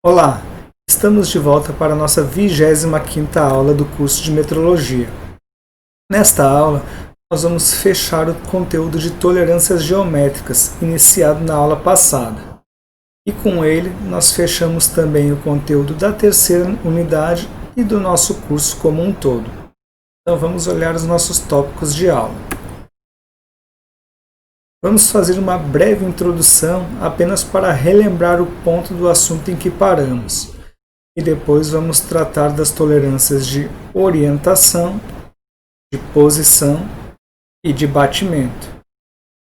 Olá, estamos de volta para a nossa 25ª aula do curso de Metrologia. Nesta aula, nós vamos fechar o conteúdo de tolerâncias geométricas, iniciado na aula passada. E com ele, nós fechamos também o conteúdo da terceira unidade e do nosso curso como um todo. Então vamos olhar os nossos tópicos de aula. Vamos fazer uma breve introdução apenas para relembrar o ponto do assunto em que paramos. E depois vamos tratar das tolerâncias de orientação, de posição e de batimento.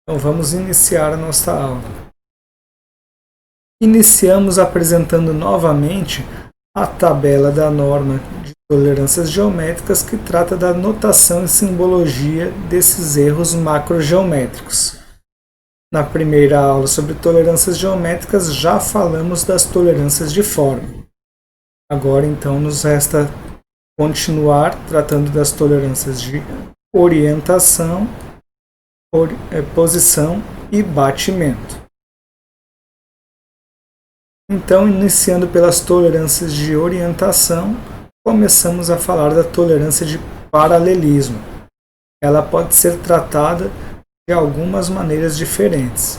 Então vamos iniciar a nossa aula. Iniciamos apresentando novamente a tabela da norma de tolerâncias geométricas que trata da notação e simbologia desses erros macrogeométricos. Na primeira aula sobre tolerâncias geométricas já falamos das tolerâncias de forma. Agora então nos resta continuar tratando das tolerâncias de orientação, posição e batimento. Então, iniciando pelas tolerâncias de orientação, começamos a falar da tolerância de paralelismo. Ela pode ser tratada de algumas maneiras diferentes.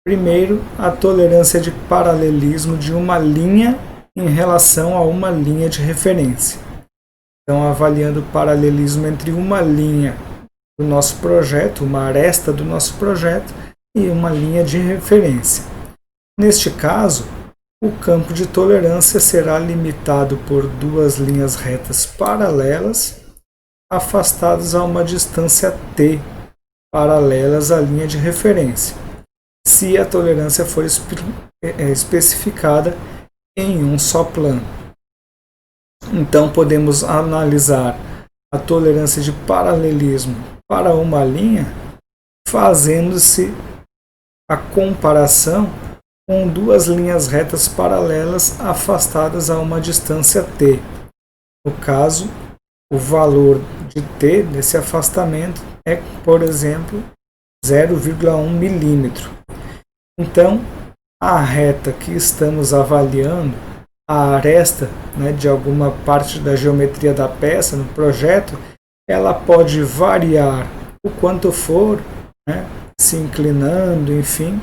Primeiro, a tolerância de paralelismo de uma linha em relação a uma linha de referência. Então, avaliando o paralelismo entre uma linha do nosso projeto, uma aresta do nosso projeto, e uma linha de referência. Neste caso, o campo de tolerância será limitado por duas linhas retas paralelas, afastadas a uma distância t, paralelas à linha de referência, se a tolerância for especificada em um só plano. Então, podemos analisar a tolerância de paralelismo para uma linha, fazendo-se a comparação com duas linhas retas paralelas afastadas a uma distância t. No caso, o valor de t desse afastamento é, por exemplo, 0,1 milímetro. Então, a reta que estamos avaliando, a aresta de alguma parte da geometria da peça no projeto, ela pode variar o quanto for, se inclinando, enfim,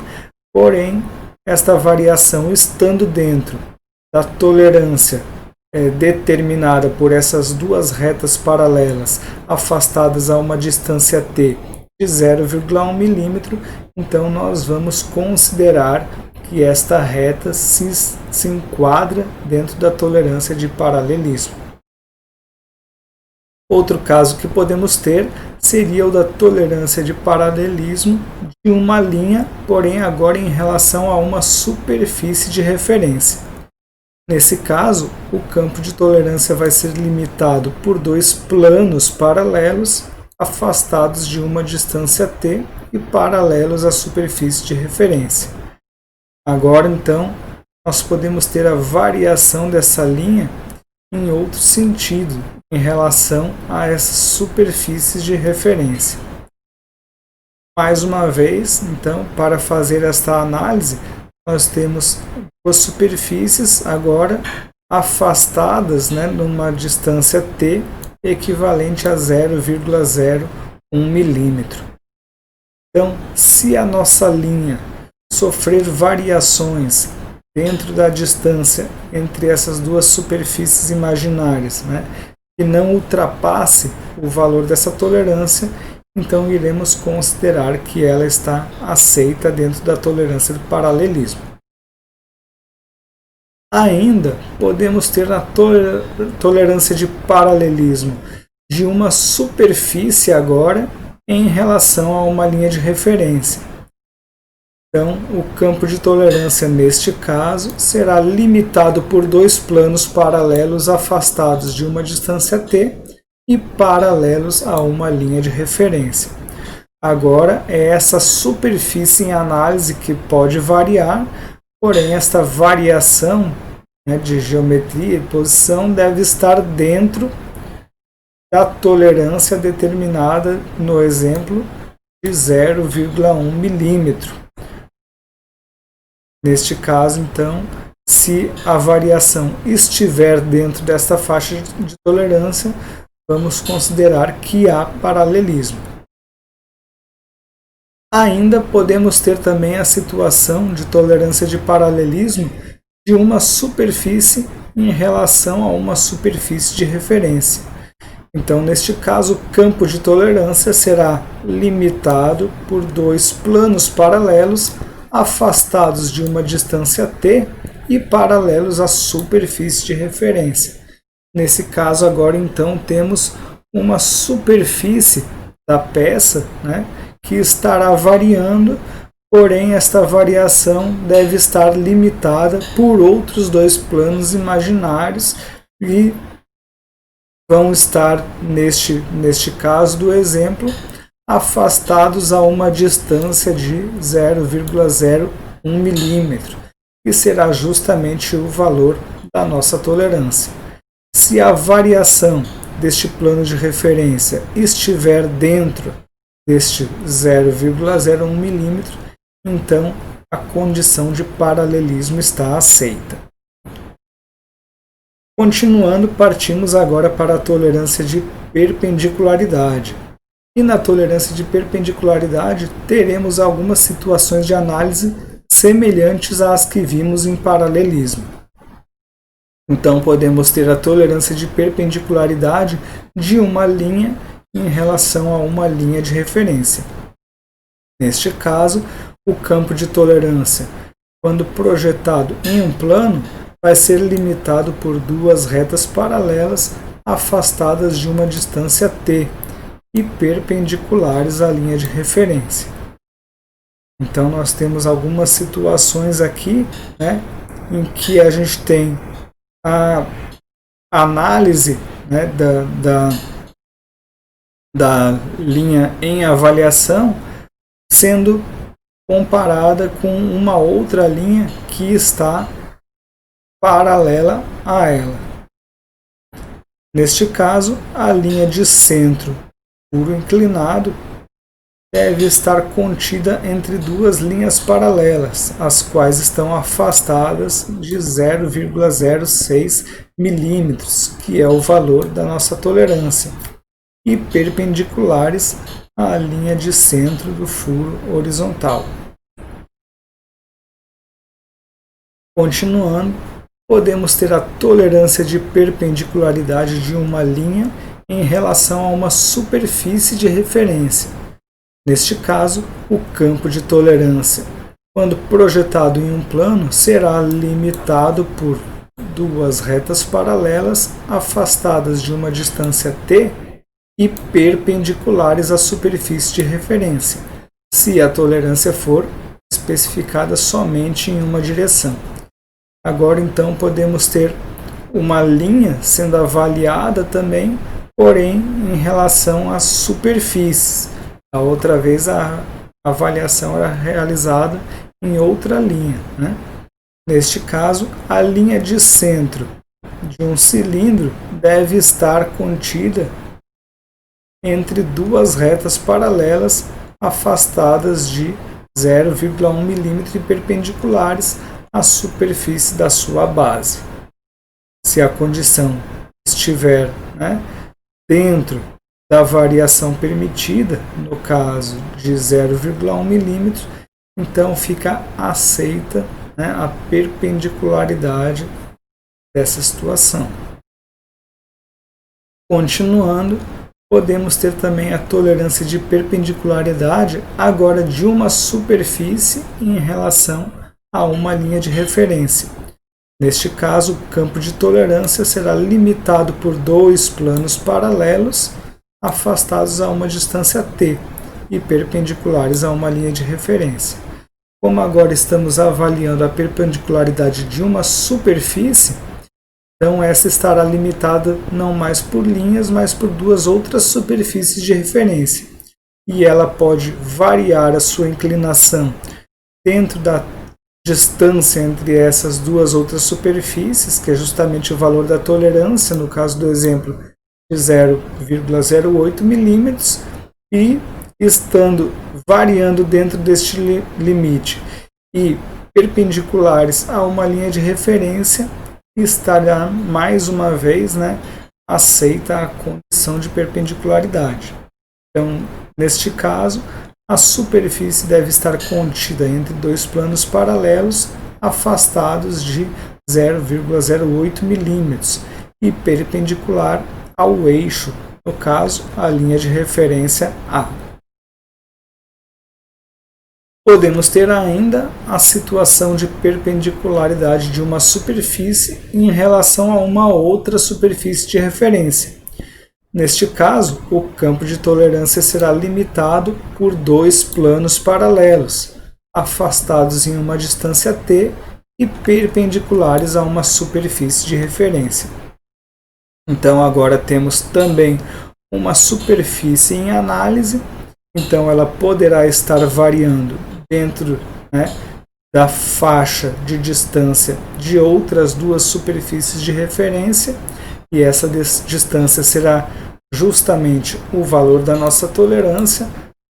porém, esta variação estando dentro da tolerância determinada por essas duas retas paralelas afastadas a uma distância t de 0,1 milímetro, então nós vamos considerar que esta reta se enquadra dentro da tolerância de paralelismo. Outro caso que podemos ter seria o da tolerância de paralelismo de uma linha, porém agora em relação a uma superfície de referência. Nesse caso, o campo de tolerância vai ser limitado por dois planos paralelos afastados de uma distância t e paralelos à superfície de referência. Agora, então, nós podemos ter a variação dessa linha em outro sentido, em relação a essas superfícies de referência. Mais uma vez, então, para fazer esta análise, nós temos duas superfícies agora afastadas numa distância t equivalente a 0,01 milímetro. Então, se a nossa linha sofrer variações dentro da distância entre essas duas superfícies imaginárias, que não ultrapasse o valor dessa tolerância, então iremos considerar que ela está aceita dentro da tolerância do paralelismo. Ainda podemos ter a tolerância de paralelismo de uma superfície agora em relação a uma linha de referência. Então, o campo de tolerância neste caso será limitado por dois planos paralelos afastados de uma distância t e paralelos a uma linha de referência. Agora, é essa superfície em análise que pode variar, porém esta variação de geometria e posição deve estar dentro da tolerância determinada no exemplo de 0,1 milímetro. Neste caso, então, Se a variação estiver dentro desta faixa de tolerância, vamos considerar que há paralelismo. Ainda podemos ter também a situação de tolerância de paralelismo de uma superfície em relação a uma superfície de referência. Então, neste caso, o campo de tolerância será limitado por dois planos paralelos afastados de uma distância t e paralelos à superfície de referência. Nesse caso, agora, então, temos uma superfície da peça, né, que estará variando, porém esta variação deve estar limitada por outros dois planos imaginários e vão estar, neste caso do exemplo, afastados a uma distância de 0,01 milímetro, que será justamente o valor da nossa tolerância. Se a variação deste plano de referência estiver dentro deste 0,01 milímetro, então a condição de paralelismo está aceita. Continuando, partimos agora para a tolerância de perpendicularidade. E na tolerância de perpendicularidade teremos algumas situações de análise semelhantes às que vimos em paralelismo. Então podemos ter a tolerância de perpendicularidade de uma linha em relação a uma linha de referência. Neste caso, o campo de tolerância, quando projetado em um plano, vai ser limitado por duas retas paralelas afastadas de uma distância t e perpendiculares à linha de referência. Então nós temos algumas situações aqui, né, em que a gente tem a análise, né, da linha em avaliação sendo comparada com uma outra linha que está paralela a ela. Neste caso, a linha de centro puro inclinado deve estar contida entre duas linhas paralelas, as quais estão afastadas de 0,06 milímetros, que é o valor da nossa tolerância, e perpendiculares à linha de centro do furo horizontal. Continuando, podemos ter a tolerância de perpendicularidade de uma linha em relação a uma superfície de referência. Neste caso, o campo de tolerância, quando projetado em um plano, será limitado por duas retas paralelas afastadas de uma distância t e perpendiculares à superfície de referência, se a tolerância for especificada somente em uma direção. Agora, então, podemos ter uma linha sendo avaliada também, porém em relação às superfícies. A outra vez a avaliação era realizada em outra linha, né? Neste caso, a linha de centro de um cilindro deve estar contida entre duas retas paralelas afastadas de 0,1 milímetro e perpendiculares à superfície da sua base. Se a condição estiver, né, dentro da variação permitida, no caso de 0,1 milímetro, então fica aceita, né, a perpendicularidade dessa situação. Continuando, podemos ter também a tolerância de perpendicularidade agora de uma superfície em relação a uma linha de referência. Neste caso, o campo de tolerância será limitado por dois planos paralelos afastados a uma distância t e perpendiculares a uma linha de referência. Como agora estamos avaliando a perpendicularidade de uma superfície, então essa estará limitada não mais por linhas, mas por duas outras superfícies de referência. E ela pode variar a sua inclinação dentro da distância entre essas duas outras superfícies, que é justamente o valor da tolerância, no caso do exemplo de 0,08 milímetros, e estando variando dentro deste limite e perpendiculares a uma linha de referência, estará mais uma vez, aceita a condição de perpendicularidade. Então, neste caso, a superfície deve estar contida entre dois planos paralelos afastados de 0,08 milímetros e perpendicular ao eixo, no caso, a linha de referência A. Podemos ter ainda a situação de perpendicularidade de uma superfície em relação a uma outra superfície de referência. Neste caso, o campo de tolerância será limitado por dois planos paralelos, afastados em uma distância t e perpendiculares a uma superfície de referência. Então agora temos também uma superfície em análise, então ela poderá estar variando dentro da faixa de distância de outras duas superfícies de referência, e essa distância será justamente o valor da nossa tolerância,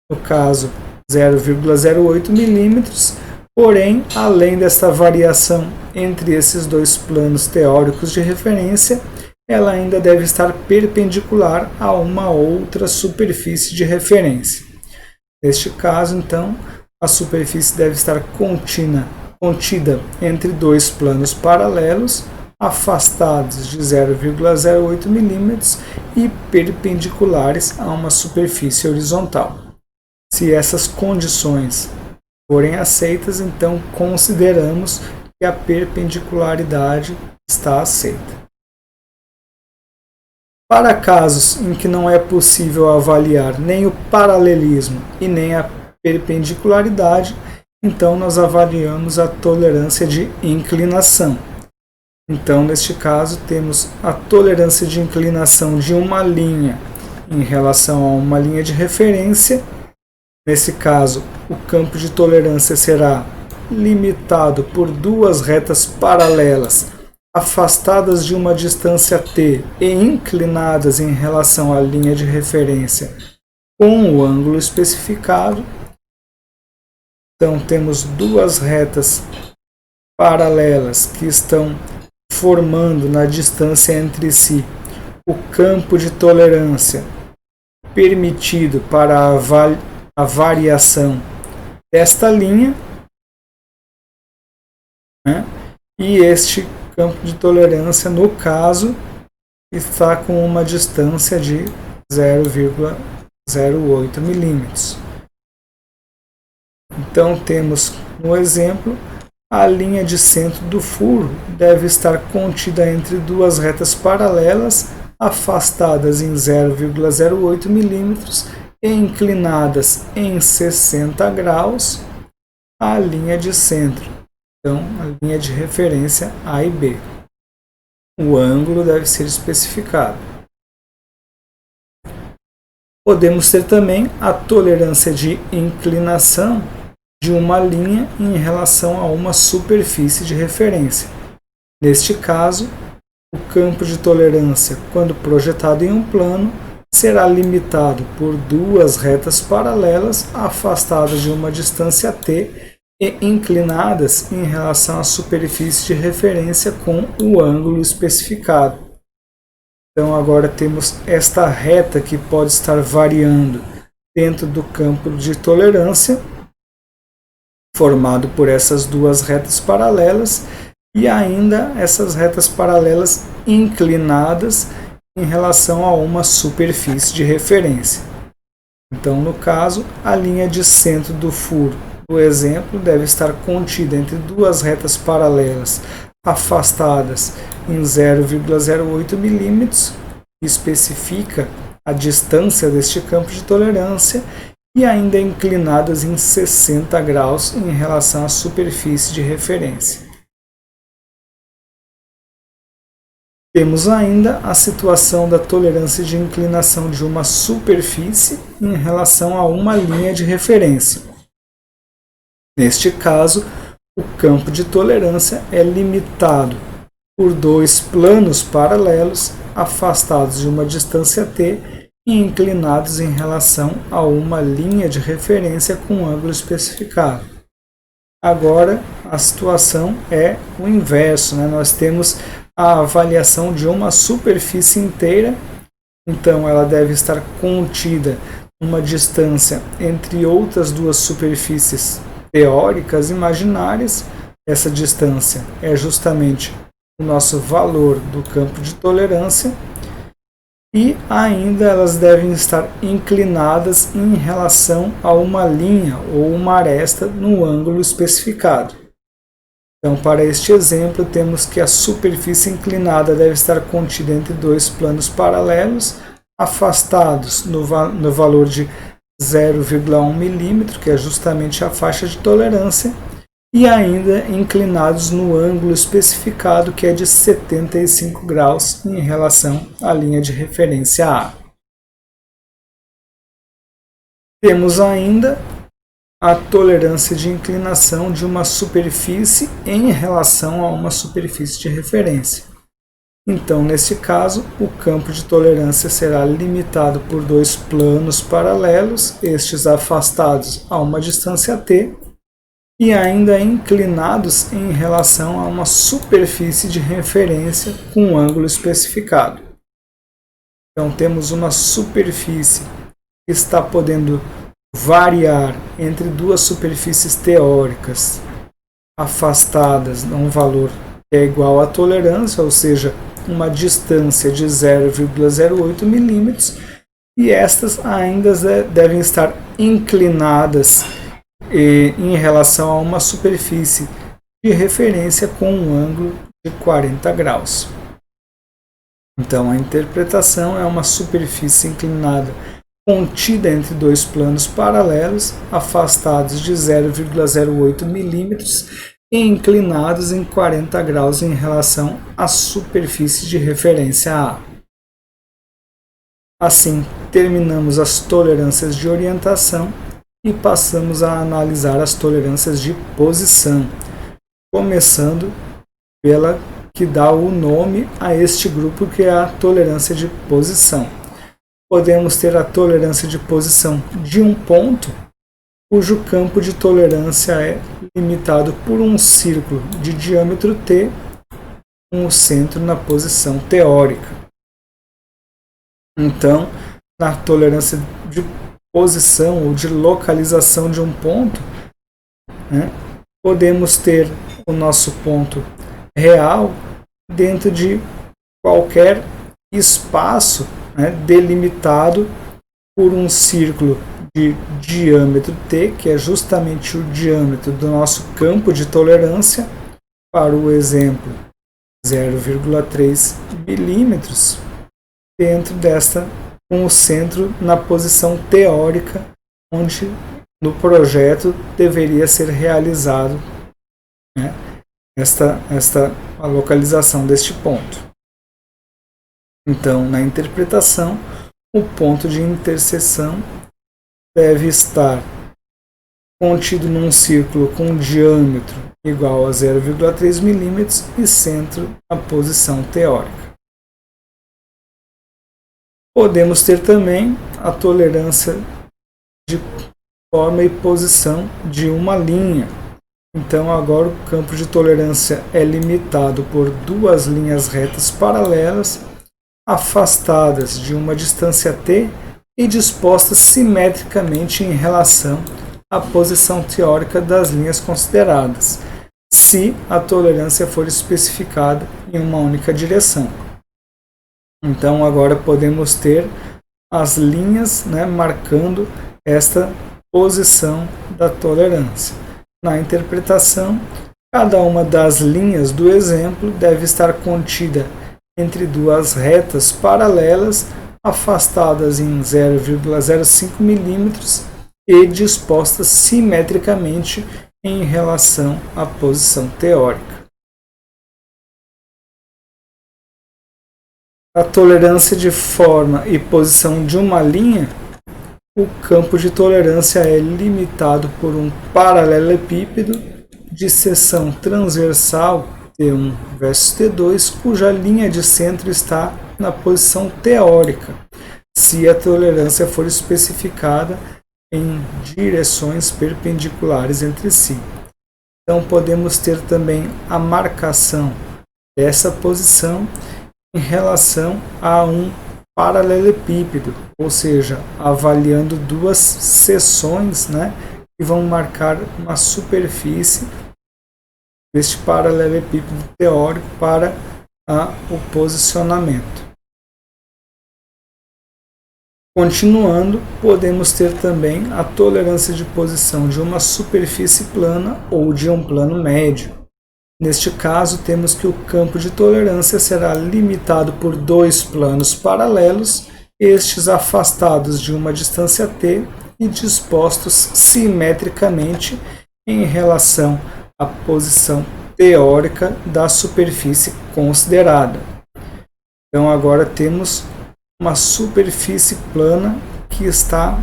no caso 0,08 milímetros, porém, além desta variação entre esses dois planos teóricos de referência, ela ainda deve estar perpendicular a uma outra superfície de referência. Neste caso, então, a superfície deve estar contida entre dois planos paralelos, afastados de 0,08 milímetros e perpendiculares a uma superfície horizontal. Se essas condições forem aceitas, então consideramos que a perpendicularidade está aceita. Para casos em que não é possível avaliar nem o paralelismo e nem a perpendicularidade, então nós avaliamos a tolerância de inclinação. Então, neste caso, temos a tolerância de inclinação de uma linha em relação a uma linha de referência. Nesse caso, o campo de tolerância será limitado por duas retas paralelas, afastadas de uma distância t e inclinadas em relação à linha de referência com o ângulo especificado. Então, temos duas retas paralelas que estão formando na distância entre si o campo de tolerância permitido para a variação desta linha, e este campo de tolerância, no caso, está com uma distância de 0,08 milímetros. Então, temos no exemplo, a linha de centro do furo deve estar contida entre duas retas paralelas, afastadas em 0,08 milímetros e inclinadas em 60 graus à linha de centro. Então, a linha de referência A e B. O ângulo deve ser especificado. Podemos ter também a tolerância de inclinação de uma linha em relação a uma superfície de referência. Neste caso, o campo de tolerância, quando projetado em um plano, será limitado por duas retas paralelas afastadas de uma distância t e inclinadas em relação à superfície de referência com o ângulo especificado. Então agora temos esta reta que pode estar variando dentro do campo de tolerância, formado por essas duas retas paralelas, e ainda essas retas paralelas inclinadas em relação a uma superfície de referência. Então, no caso, a linha de centro do furo do exemplo deve estar contida entre duas retas paralelas afastadas em 0,08 milímetros, que especifica a distância deste campo de tolerância, e ainda inclinadas em 60 graus em relação à superfície de referência. Temos ainda a situação da tolerância de inclinação de uma superfície em relação a uma linha de referência. Neste caso, o campo de tolerância é limitado por dois planos paralelos afastados de uma distância t e inclinados em relação a uma linha de referência com ângulo especificado. Agora a situação é o inverso, né? Nós temos a avaliação de uma superfície inteira, então ela deve estar contida uma distância entre outras duas superfícies teóricas imaginárias. Essa distância é justamente o nosso valor do campo de tolerância, e ainda elas devem estar inclinadas em relação a uma linha ou uma aresta no ângulo especificado. Então, para este exemplo, temos que a superfície inclinada deve estar contida entre dois planos paralelos, afastados no valor de 0,1 milímetro, que é justamente a faixa de tolerância, e ainda inclinados no ângulo especificado, que é de 75 graus em relação à linha de referência A. Temos ainda a tolerância de inclinação de uma superfície em relação a uma superfície de referência. Então, nesse caso, o campo de tolerância será limitado por dois planos paralelos, estes afastados a uma distância t, e ainda inclinados em relação a uma superfície de referência com um ângulo especificado. Então, temos uma superfície que está podendo variar entre duas superfícies teóricas afastadas a um valor que é igual à tolerância, ou seja, uma distância de 0,08 milímetros, e estas ainda devem estar inclinadas em relação a uma superfície de referência com um ângulo de 40 graus. Então, a interpretação é uma superfície inclinada contida entre dois planos paralelos, afastados de 0,08 milímetros e inclinados em 40 graus em relação à superfície de referência A. Assim, terminamos as tolerâncias de orientação e passamos a analisar as tolerâncias de posição, começando pela que dá o nome a este grupo, que é a tolerância de posição. Podemos ter a tolerância de posição de um ponto, cujo campo de tolerância é limitado por um círculo de diâmetro t, com o centro na posição teórica. Então, na tolerância de posição ou de localização de um ponto, né, podemos ter o nosso ponto real dentro de qualquer espaço, né, delimitado por um círculo de diâmetro t, que é justamente o diâmetro do nosso campo de tolerância, para o exemplo 0,3 milímetros, dentro desta, com o centro na posição teórica, onde no projeto deveria ser realizado, né, a localização deste ponto. Então, na interpretação, o ponto de interseção deve estar contido num círculo com diâmetro igual a 0,3 milímetros e centro na posição teórica. Podemos ter também a tolerância de forma e posição de uma linha. Então, agora o campo de tolerância é limitado por duas linhas retas paralelas, afastadas de uma distância t e dispostas simetricamente em relação à posição teórica das linhas consideradas, se a tolerância for especificada em uma única direção. Então, agora podemos ter as linhas, né, marcando esta posição da tolerância. Na interpretação, cada uma das linhas do exemplo deve estar contida entre duas retas paralelas, afastadas em 0,05 milímetros e dispostas simetricamente em relação à posição teórica. A tolerância de forma e posição de uma linha, o campo de tolerância é limitado por um paralelepípedo de seção transversal T1 versus T2, cuja linha de centro está na posição teórica, se a tolerância for especificada em direções perpendiculares entre si. Então podemos ter também a marcação dessa posição em relação a um paralelepípedo, ou seja, avaliando duas seções, né, que vão marcar uma superfície deste paralelepípedo teórico para o posicionamento. Continuando, podemos ter também a tolerância de posição de uma superfície plana ou de um plano médio. Neste caso, temos que o campo de tolerância será limitado por dois planos paralelos, estes afastados de uma distância t e dispostos simetricamente em relação à posição teórica da superfície considerada. Então agora temos uma superfície plana que está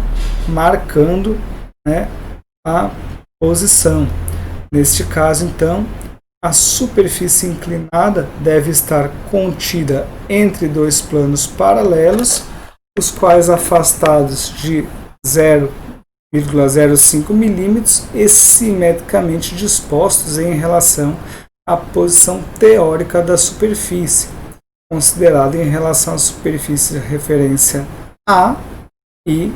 marcando, né, a posição. Neste caso, então, a superfície inclinada deve estar contida entre dois planos paralelos, os quais afastados de 0,05 mm e simetricamente dispostos em relação à posição teórica da superfície, considerada em relação à superfície de referência A e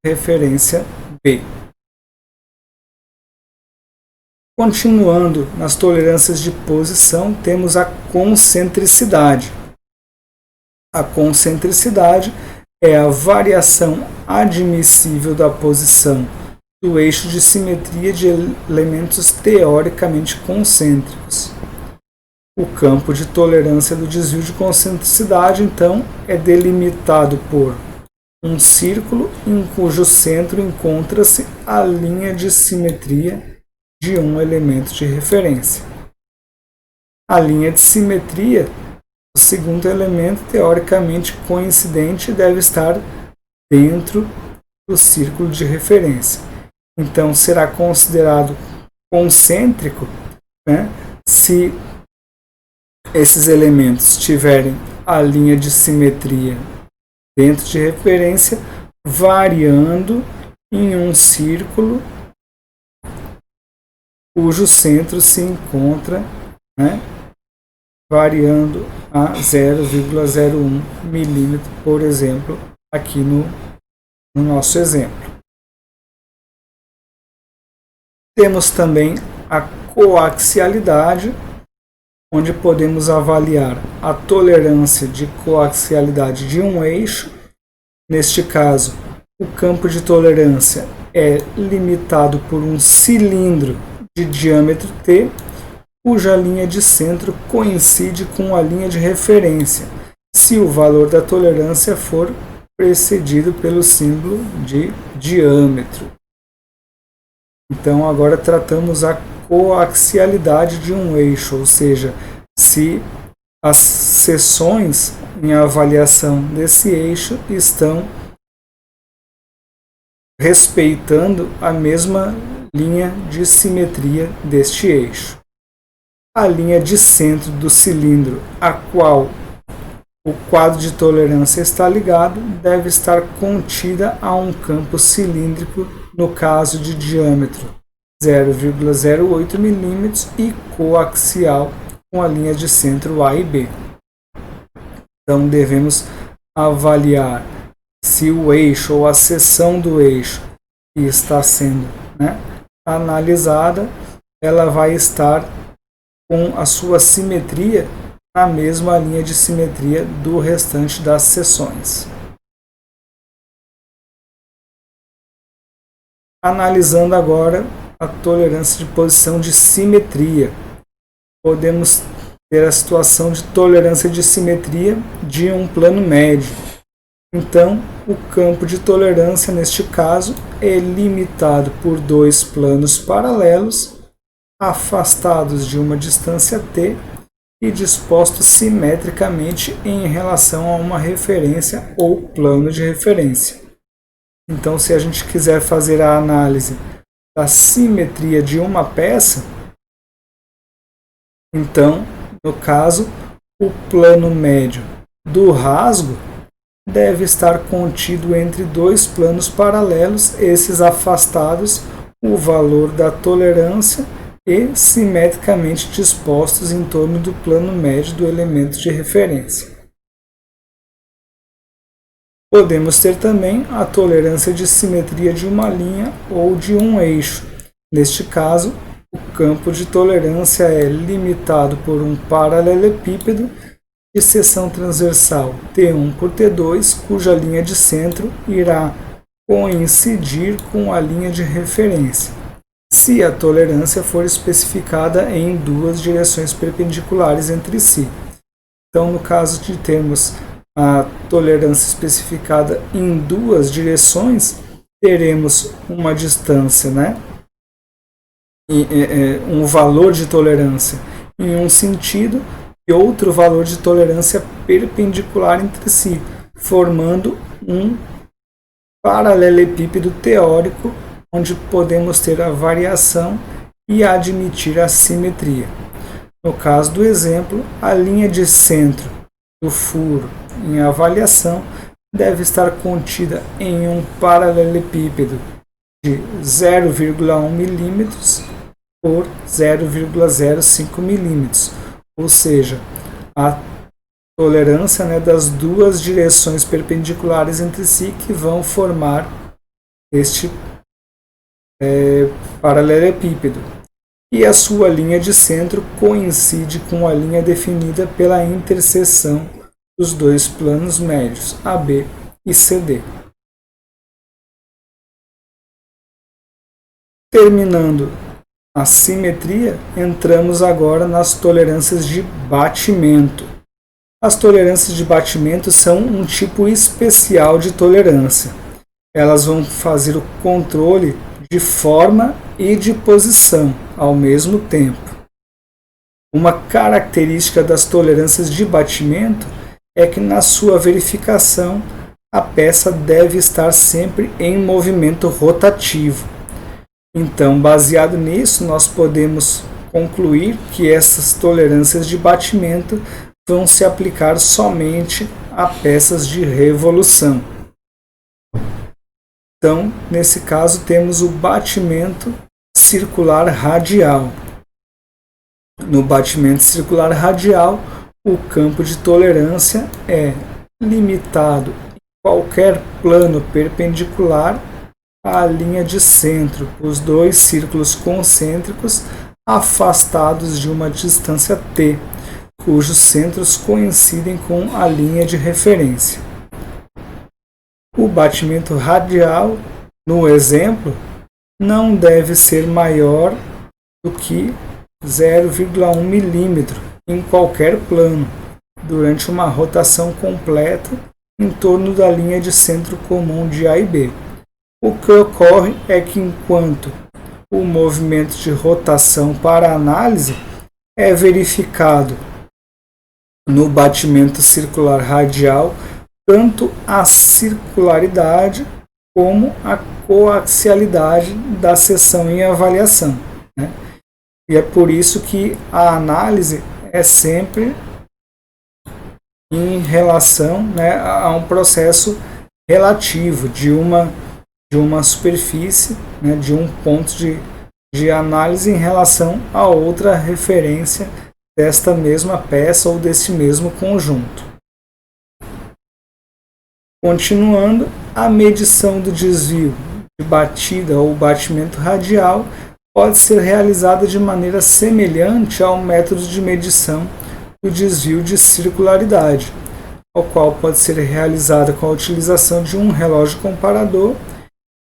referência B. Continuando nas tolerâncias de posição, temos a concentricidade. A concentricidade é a variação admissível da posição do eixo de simetria de elementos teoricamente concêntricos. O campo de tolerância do desvio de concentricidade, então, é delimitado por um círculo em cujo centro encontra-se a linha de simetria de um elemento de referência. A linha de simetria, o segundo elemento teoricamente coincidente, deve estar dentro do círculo de referência. Então, será considerado concêntrico, né, se esses elementos tiverem a linha de simetria dentro de referência variando em um círculo cujo centro se encontra, né, variando a 0,01 mm, por exemplo, aqui no nosso exemplo. Temos também a coaxialidade, onde podemos avaliar a tolerância de coaxialidade de um eixo. Neste caso, o campo de tolerância é limitado por um cilindro de diâmetro t, cuja linha de centro coincide com a linha de referência, se o valor da tolerância for precedido pelo símbolo de diâmetro. Então agora tratamos a coaxialidade de um eixo, ou seja, se as seções em avaliação desse eixo estão respeitando a mesma linha de simetria deste eixo. A linha de centro do cilindro a qual o quadro de tolerância está ligado deve estar contida a um campo cilíndrico, no caso de diâmetro 0,08 mm e coaxial com a linha de centro A e B. Então devemos avaliar se o eixo ou a seção do eixo que está sendo, né, analisada, ela vai estar com a sua simetria na mesma linha de simetria do restante das seções. Analisando agora a tolerância de posição de simetria, podemos ter a situação de tolerância de simetria de um plano médio. Então, o campo de tolerância, neste caso, é limitado por dois planos paralelos, afastados de uma distância t e dispostos simetricamente em relação a uma referência ou plano de referência. Então, se a gente quiser fazer a análise da simetria de uma peça, então, no caso, o plano médio do rasgo deve estar contido entre dois planos paralelos, esses afastados, o valor da tolerância e simetricamente dispostos em torno do plano médio do elemento de referência. Podemos ter também a tolerância de simetria de uma linha ou de um eixo. Neste caso, o campo de tolerância é limitado por um paralelepípedo de seção transversal T1 por T2, cuja linha de centro irá coincidir com a linha de referência, se a tolerância for especificada em duas direções perpendiculares entre si. Então, no caso de termos a tolerância especificada em duas direções, teremos uma distância, um valor de tolerância em um sentido e outro valor de tolerância perpendicular entre si, formando um paralelepípedo teórico onde podemos ter a variação e admitir a simetria. No caso do exemplo, a linha de centro do furo em avaliação deve estar contida em um paralelepípedo de 0,1 mm por 0,05 mm, ou seja, a tolerância das duas direções perpendiculares entre si que vão formar este paralelepípedo. E a sua linha de centro coincide com a linha definida pela interseção dos dois planos médios, AB e CD. Terminando a simetria, entramos agora nas tolerâncias de batimento. As tolerâncias de batimento são um tipo especial de tolerância. Elas vão fazer o controle de forma e de posição ao mesmo tempo. Uma característica das tolerâncias de batimento é que na sua verificação a peça deve estar sempre em movimento rotativo. Então, baseado nisso, nós podemos concluir que essas tolerâncias de batimento vão se aplicar somente a peças de revolução. Então, nesse caso, temos o batimento circular radial. No batimento circular radial, o campo de tolerância é limitado em qualquer plano perpendicular à linha de centro, os dois círculos concêntricos afastados de uma distância t, cujos centros coincidem com a linha de referência. O batimento radial, no exemplo, não deve ser maior do que 0,1 mm em qualquer plano, durante uma rotação completa em torno da linha de centro comum de A e B. O que ocorre é que enquanto o movimento de rotação para análise é verificado no batimento circular radial, tanto a circularidade como a coaxialidade da seção em avaliação. E é por isso que a análise é sempre em relação a um processo relativo de uma superfície, de um ponto de análise em relação a outra referência desta mesma peça ou desse mesmo conjunto. Continuando, a medição do desvio de batida ou batimento radial pode ser realizada de maneira semelhante ao método de medição do desvio de circularidade, o qual pode ser realizada com a utilização de um relógio comparador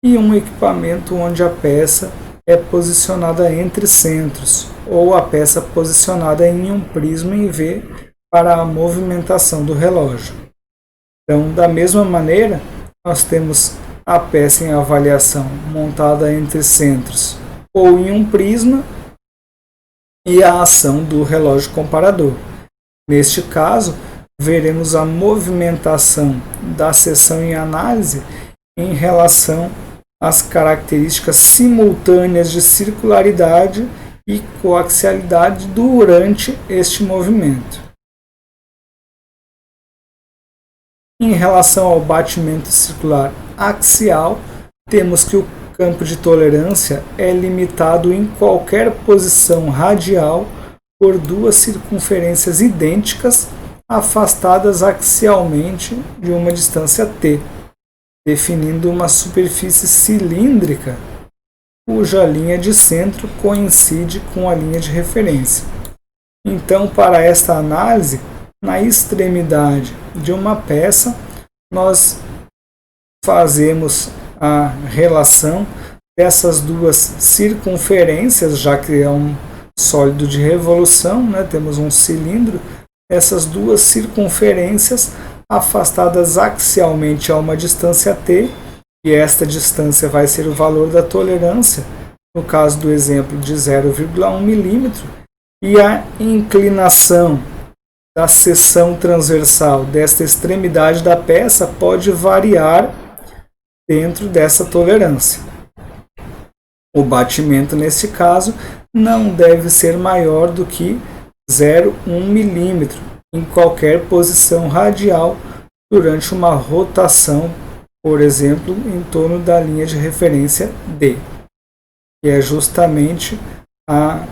e um equipamento onde a peça é posicionada entre centros, ou a peça posicionada em um prisma em V para a movimentação do relógio. Então, da mesma maneira, nós temos a peça em avaliação montada entre centros ou em um prisma e a ação do relógio comparador. Neste caso, veremos a movimentação da seção em análise em relação às características simultâneas de circularidade e coaxialidade durante este movimento. Em relação ao batimento circular axial, temos que o campo de tolerância é limitado em qualquer posição radial por duas circunferências idênticas afastadas axialmente de uma distância t, definindo uma superfície cilíndrica cuja linha de centro coincide com a linha de referência. Então, para esta análise, na extremidade de uma peça, nós fazemos a relação dessas duas circunferências, já que é um sólido de revolução, né? Temos um cilindro, essas duas circunferências afastadas axialmente a uma distância t, e esta distância vai ser o valor da tolerância, no caso do exemplo de 0,1 milímetro, e a inclinação da seção transversal desta extremidade da peça pode variar dentro dessa tolerância. O batimento, nesse caso, não deve ser maior do que 0,1 milímetro em qualquer posição radial durante uma rotação, por exemplo, em torno da linha de referência D, que é justamente a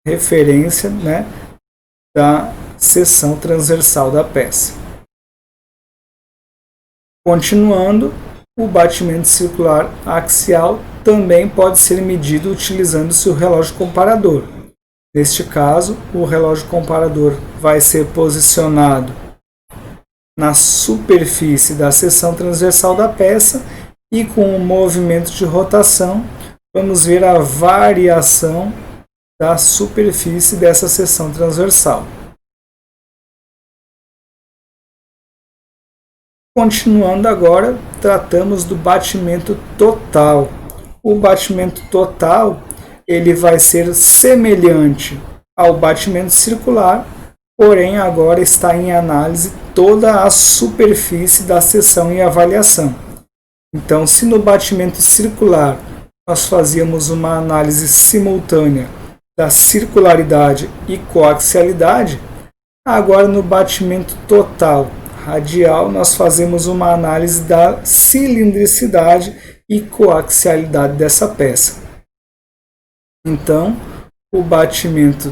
referência, né, da seção transversal da peça. Continuando, o batimento circular axial também pode ser medido utilizando-se o relógio comparador. Neste caso, o relógio comparador vai ser posicionado na superfície da seção transversal da peça e, com o movimento de rotação, vamos ver a variação da superfície dessa seção transversal. Continuando agora, tratamos do batimento total. O batimento total ele vai ser semelhante ao batimento circular, porém agora está em análise toda a superfície da seção em avaliação. Então, se no batimento circular nós fazíamos uma análise simultânea da circularidade e coaxialidade, agora no batimento total radial nós fazemos uma análise da cilindricidade e coaxialidade dessa peça. Então, o batimento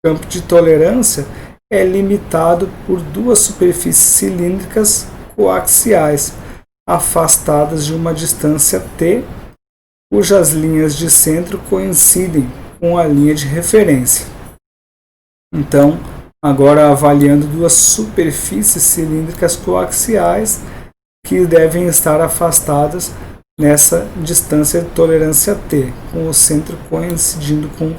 campo de tolerância é limitado por duas superfícies cilíndricas coaxiais afastadas de uma distância t, cujas linhas de centro coincidem com a linha de referência. Então, agora avaliando duas superfícies cilíndricas coaxiais que devem estar afastadas nessa distância de tolerância t, com o centro coincidindo com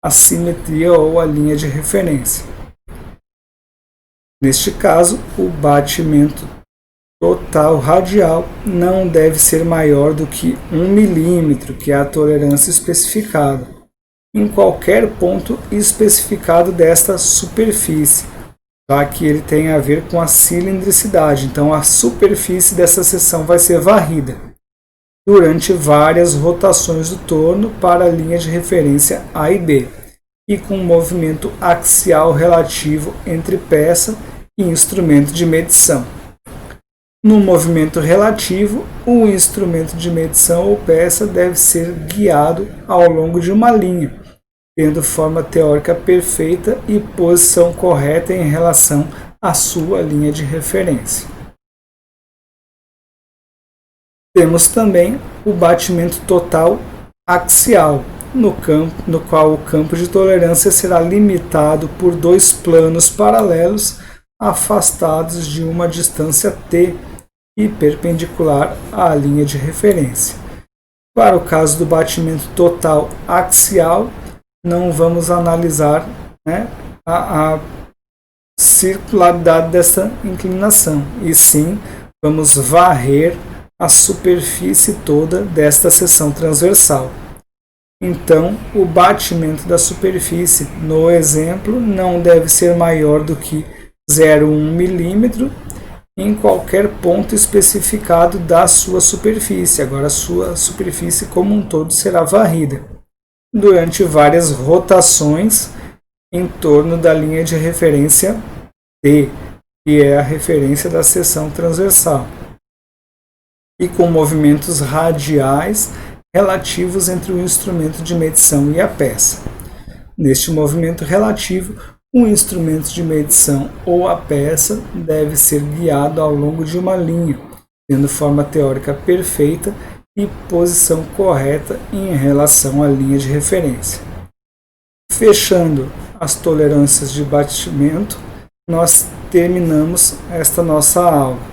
a simetria ou a linha de referência. Neste caso, o batimento total radial não deve ser maior do que 1 milímetro, que é a tolerância especificada, em qualquer ponto especificado desta superfície, já que ele tem a ver com a cilindricidade. Então, a superfície dessa seção vai ser varrida durante várias rotações do torno para a linha de referência A e B, e com um movimento axial relativo entre peça e instrumento de medição. No movimento relativo, o instrumento de medição ou peça deve ser guiado ao longo de uma linha, tendo forma teórica perfeita e posição correta em relação à sua linha de referência. Temos também o batimento total axial, no qual o campo de tolerância será limitado por dois planos paralelos afastados de uma distância t e perpendicular à linha de referência. Para o caso do batimento total axial, não vamos analisar, né, a circularidade dessa inclinação, e sim vamos varrer a superfície toda desta seção transversal. Então, o batimento da superfície, no exemplo, não deve ser maior do que 0,1 milímetro em qualquer ponto especificado da sua superfície. Agora, a sua superfície como um todo será varrida durante várias rotações em torno da linha de referência D, que é a referência da seção transversal. e com movimentos radiais relativos entre o instrumento de medição e a peça. Neste movimento relativo, o instrumento de medição ou a peça deve ser guiado ao longo de uma linha, tendo forma teórica perfeita e posição correta em relação à linha de referência. Fechando as tolerâncias de batimento, nós terminamos esta nossa aula.